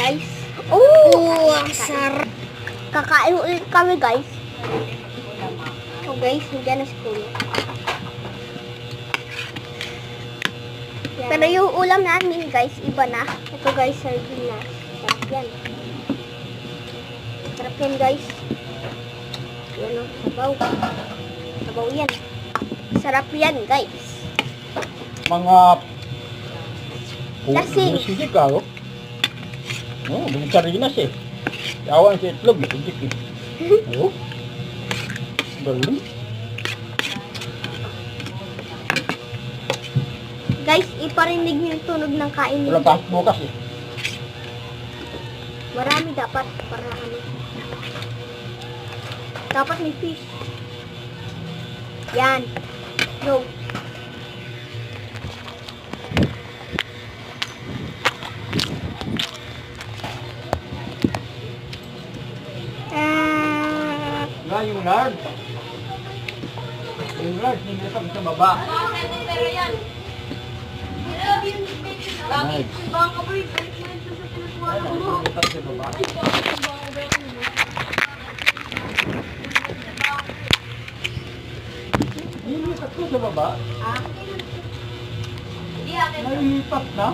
guys. Oh, ang sarap. Kakain ulit kami, guys. So, guys, nandiyan na si Kuya. Pero yung ulam namin, guys, iba na. Ito, guys, sardinas. Sarap yan. Sarap yan, guys. Yan o, sabaw. Sabaw yan. Sarap yan, guys. Mga... Lasing. Sige ka, oh. Oh, may sardinas eh. Yawan sa itlog, hindi eh. Oh. Galing. Guys, iparinig niyo yung tunog ng kain Wala niyo. pa, bukas eh. Marami dapat para ano. Dapat may fish. Yan. Go. Nga yung lard. Yung lard, hindi na sa baba. Nice. Sa baba. Nilipat ko sa baba. Nalipat na?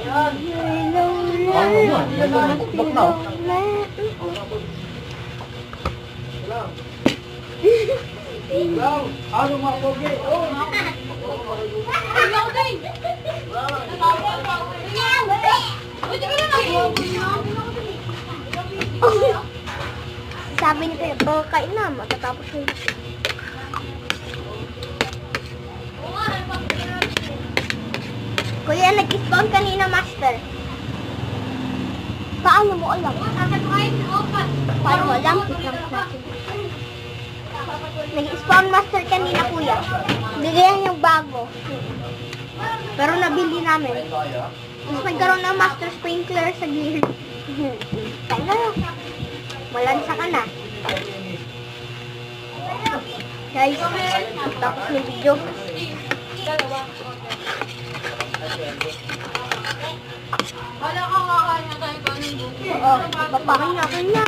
Ano nga? Yan na nakukbak na. Ano mga pogi? Sabi ni Kuya, kain na, matatapos yung Kuya, nag-spawn kanina, master. Paano mo alam? Paano mo alam? Nag-spawn master kanina, Kuya. Bigyan yung bago. Pero nabili namin. Mas nagkaroon ng master sprinkler sa gear. Kaya na. Malansa ka na. Guys, tapos ng video. Wala kang kakain na tayo kanin. Oo, papakain natin na.